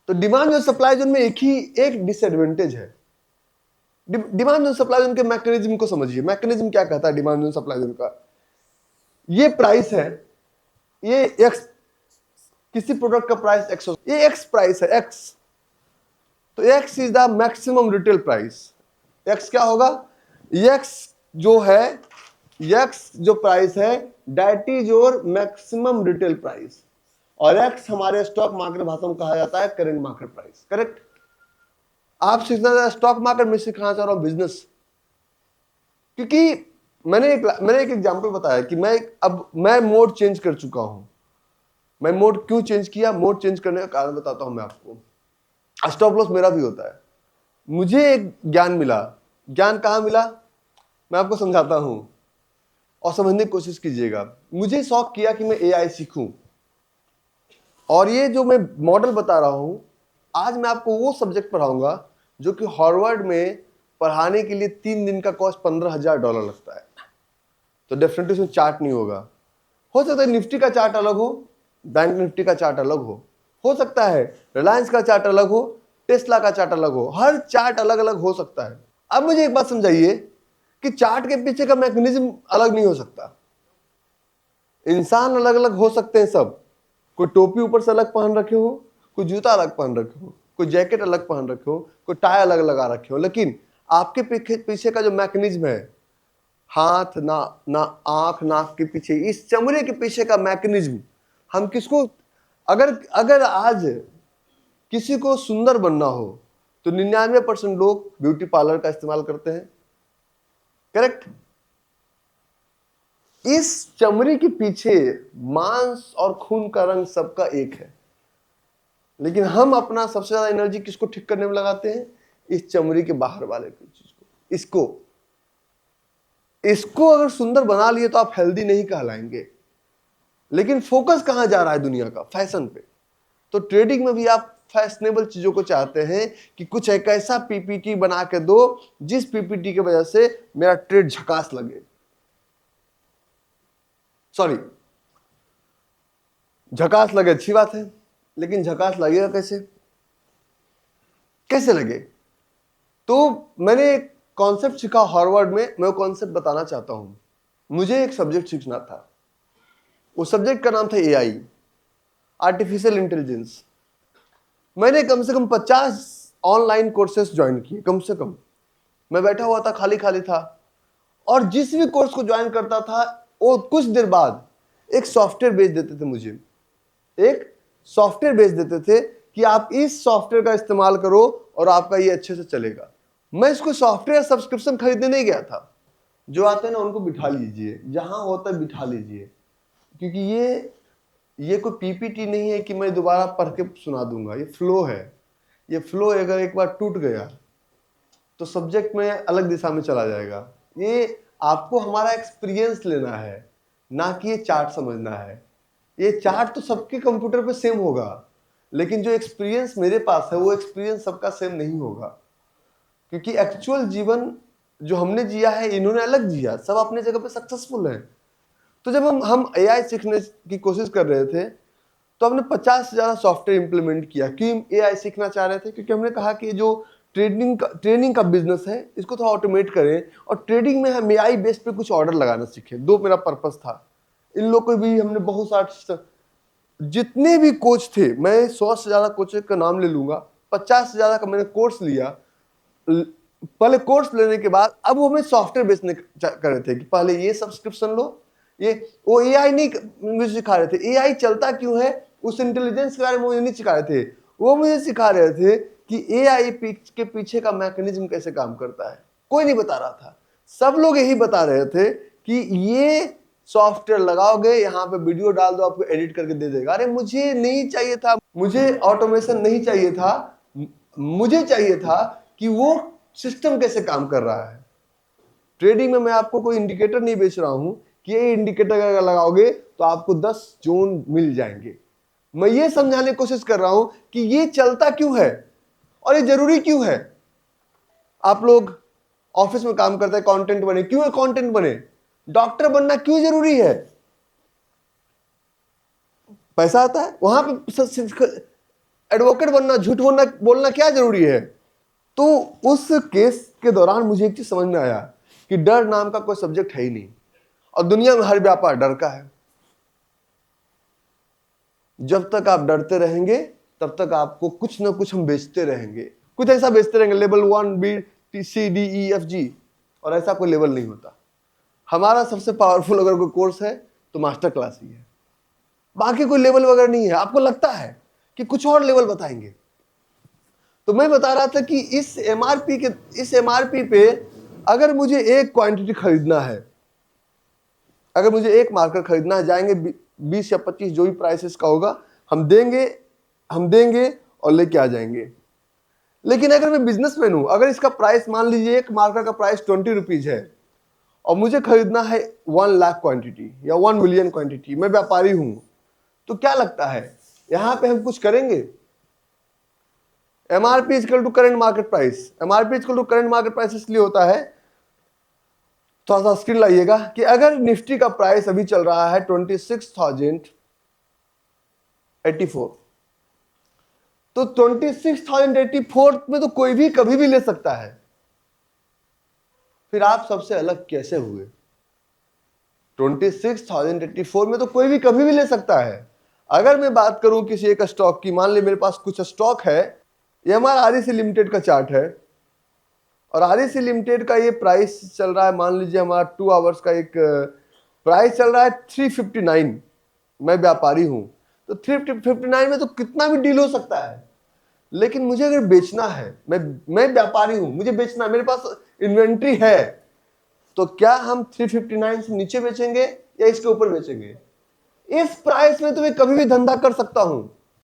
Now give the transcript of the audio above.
तो डिमांड और supply zone में एक डिसएडवांटेज है। डिमांड और सप्लाई जोन के मैकेनिज्म को समझिए। मैकेनिज्म क्या कहता है डिमांड और सप्लाई जोन का? ये प्राइस है, ये एक्स, किसी प्रोडक्ट का प्राइस एक्स, ये एक्स प्राइस है, एक्स। तो x is the maximum retail price. X क्या होगा? एक्स जो है, एक्स जो प्राइस है, that is your maximum retail price. और एक्स हमारे स्टॉक मार्केट भाषा में कहा जाता है करंट मार्केट प्राइस। करेक्ट? आप सीखना स्टॉक मार्केट में सिखाना चाह रहा हूं बिजनेस, क्योंकि मैंने एक एग्जांपल बताया कि मैं मोड चेंज कर चुका हूं। मैं मोड क्यों चेंज किया, मोड चेंज करने का कारण बताता हूं मैं आपको। स्टॉप लॉस मेरा भी होता है। मुझे एक ज्ञान मिला। ज्ञान कहां मिला मैं आपको समझाता हूं और समझने की कोशिश कीजिएगा। मुझे शौक किया कि मैं एआई सीखूं, और ये जो मैं मॉडल बता रहा हूं, आज मैं आपको वो सब्जेक्ट पढ़ाऊंगा जो कि हार्वर्ड में पढ़ाने के लिए 3 दिन का कॉस्ट $15,000 लगता है। तो डेफिनेटली उसमें चार्ट नहीं होगा। हो सकता है निफ्टी का चार्ट अलग हो, बैंक निफ्टी का चार्ट अलग हो सकता है रिलायंस का चार्ट अलग हो, टेस्ला का चार्ट अलग हो, हर चार्ट अलग अलग हो सकता है। अब मुझे एक बात समझाइए कि चार्ट के पीछे का मैकेनिज्म अलग नहीं हो सकता। इंसान अलग अलग हो सकते हैं सब। कोई टोपी ऊपर से अलग पहन रखे हो, कोई जूता अलग पहन रखे हो, कोई जैकेट अलग पहन रखे हो, कोई टाई अलग लगा रखे हो, लेकिन आपके पीछे का जो मैकेनिज्म है, हाथ ना आंख नाक के पीछे, इस चमड़े के पीछे का मैकेनिज्म, हम किसको, अगर आज किसी को सुंदर बनना हो तो 99% लोग ब्यूटी पार्लर का इस्तेमाल करते हैं। करेक्ट? इस चमड़ी के पीछे मांस और खून का रंग सबका एक है, लेकिन हम अपना सबसे ज्यादा एनर्जी किसको ठीक करने में लगाते हैं? इस चमड़ी के बाहर वाले चीज को। इसको अगर सुंदर बना लिए तो आप हेल्दी नहीं कहलाएंगे। लेकिन फोकस कहां जा रहा है दुनिया का? फैशन पे। तो ट्रेडिंग में भी आप फैशनेबल चीजों को चाहते हैं कि कुछ एक ऐसा पीपीटी बना के दो जिस पीपीटी की वजह से मेरा ट्रेड झकास लगे। सॉरी, झकास लगे अच्छी बात है, लेकिन झकास लगेगा कैसे लगे? तो मैंने एक कॉन्सेप्ट सीखा हार्वर्ड में, मैं वो कॉन्सेप्ट बताना चाहता हूं। मुझे एक सब्जेक्ट सीखना था, उस सब्जेक्ट का नाम था एआई, आर्टिफिशियल इंटेलिजेंस। मैंने कम से कम 50 ऑनलाइन कोर्सेस ज्वाइन किए, कम से कम। मैं बैठा हुआ था, खाली था, और जिस भी कोर्स को ज्वाइन करता था वो कुछ देर बाद एक सॉफ्टवेयर भेज देते थे मुझे। एक सॉफ्टवेयर भेज देते थे कि आप इस सॉफ्टवेयर का इस्तेमाल करो और आपका ये अच्छे से चलेगा। मैं इसको सॉफ्टवेयर सब्सक्रिप्शन खरीदने नहीं गया था। जो आते हैं ना उनको बिठा लीजिए, जहां होता है बिठा लीजिए, क्योंकि ये कोई पीपीटी नहीं है कि मैं दोबारा पढ़ के सुना दूंगा। ये फ्लो है। ये फ्लो अगर एक बार टूट गया तो सब्जेक्ट में अलग दिशा में चला जाएगा। ये आपको हमारा एक्सपीरियंस लेना है, ना कि ये चार्ट समझना है। ये चार्ट तो सबके कंप्यूटर पे सेम होगा, लेकिन जो एक्सपीरियंस मेरे पास है वो एक्सपीरियंस सबका सेम नहीं होगा, क्योंकि एक्चुअल जीवन जो हमने जिया है इन्होंने अलग जिया, सब अपने जगह पे सक्सेसफुल हैं। तो जब हम एआई सीखने की कोशिश कर रहे थे तो हमने 50 से ज्यादा सॉफ्टवेयर इंप्लीमेंट किया। क्यों एआई सीखना चाह रहे थे? क्योंकि हमने कहा कि जो ट्रेनिंग का बिजनेस है इसको थोड़ा ऑटोमेट करें, और ट्रेडिंग में हम एआई बेस्ड पे कुछ ऑर्डर लगाना सीखें। दो मेरा पर्पस था। इन लोग को भी हमने बहुत सारे, जितने भी कोच थे, मैं 100 से ज्यादा कोच का नाम ले लूंगा, 50 से ज्यादा का मैंने कोर्स लिया। पहले कोर्स लेने के बाद अब वो हमें सॉफ्टवेयर बेचने कर रहे थे कि पहले ये सब्सक्रिप्शन लो। ये वो एआई नहीं मुझे सिखा रहे थे एआई चलता क्यों है, उस इंटेलिजेंस के बारे में मुझे नहीं सिखा रहे थे। वो मुझे सिखा रहे थे कि एआई के पीछे का मैकेनिज्म कैसे काम करता है। कोई नहीं बता रहा था, सब लोग यही बता रहे थे कि ये सॉफ्टवेयर लगाओगे, यहाँ पे वीडियो डाल दो, आपको एडिट करके दे देगा। अरे मुझे नहीं चाहिए था, मुझे ऑटोमेशन नहीं चाहिए था, मुझे चाहिए था कि वो सिस्टम कैसे काम कर रहा है। ट्रेडिंग में मैं आपको कोई इंडिकेटर नहीं बेच रहा हूं कि ये इंडिकेटर अगर लगाओगे तो आपको 10 जोन मिल जाएंगे। मैं ये समझाने की कोशिश कर रहा हूं कि ये चलता क्यों है और ये जरूरी क्यों है। आप लोग ऑफिस में काम करते हैं, कंटेंट बने, क्यों है कंटेंट बने? डॉक्टर बनना क्यों जरूरी है? पैसा आता है वहां पे। एडवोकेट बनना, झूठ बोलना क्या जरूरी है? तो उस केस के दौरान मुझे एक चीज समझ में आया कि डर नाम का कोई सब्जेक्ट है ही नहीं, और दुनिया में हर व्यापार डर का है। जब तक आप डरते रहेंगे तब तक आपको कुछ ना कुछ हम बेचते रहेंगे, कुछ ऐसा बेचते रहेंगे, level 1 B C D E F G, और ऐसा कोई लेवल नहीं होता। हमारा सबसे पावरफुल अगर कोई कोर्स है तो मास्टर क्लास ही है, बाकी कोई लेवल वगैरह नहीं है। आपको लगता है कि कुछ और लेवल बताएंगे, तो मैं बता रहा था कि इस MRP पे अगर मुझे एक क्वांटिटी खरीदना है, अगर मुझे एक मार्कर खरीदना है, जाएंगे 20 या 25 जो भी प्राइसेस का होगा हम देंगे और लेके आ जाएंगे। लेकिन अगर मैं बिजनेसमैन हूं, अगर इसका प्राइस मान लीजिए एक मार्कर का प्राइस 20 रुपीज है और मुझे खरीदना है 1 लाख क्वांटिटी या 1 मिलियन क्वांटिटी, मैं व्यापारी हूं, तो क्या लगता है यहां पे हम कुछ करेंगे? MRP equal to current market price. MRP equal to current market price इसलिए होता है, थोड़ा सा स्क्रीन लाइएगा, कि अगर निफ्टी का प्राइस अभी चल रहा है 26,084, तो 26,084 में तो कोई भी कभी भी ले सकता है। फिर आप सबसे अलग कैसे हुए? 26,084 में तो कोई भी कभी भी ले सकता है। अगर मैं बात करूं किसी एक स्टॉक की, मान लीजिए मेरे पास कुछ स्टॉक है, ये हमारा REC लिमिटेड का चार्ट है, और REC लिमिटेड का ये प्राइस चल रहा है, मान लीजिए हमारा 2 आवर्स का एक प्राइस चल रहा है 359। मैं व्यापारी हूं, तो 359 में तो कितना भी डील हो सकता है। लेकिन मुझे अगर बेचना है, मैं व्यापारी हूं, मुझे बेचना है, मेरे पास इन्वेंट्री है, तो क्या हम 359 से नीचे बेचेंगे या इसके ऊपर बेचेंगे? इस प्राइस में तो मैं कभी भी धंधा कर सकता हूं।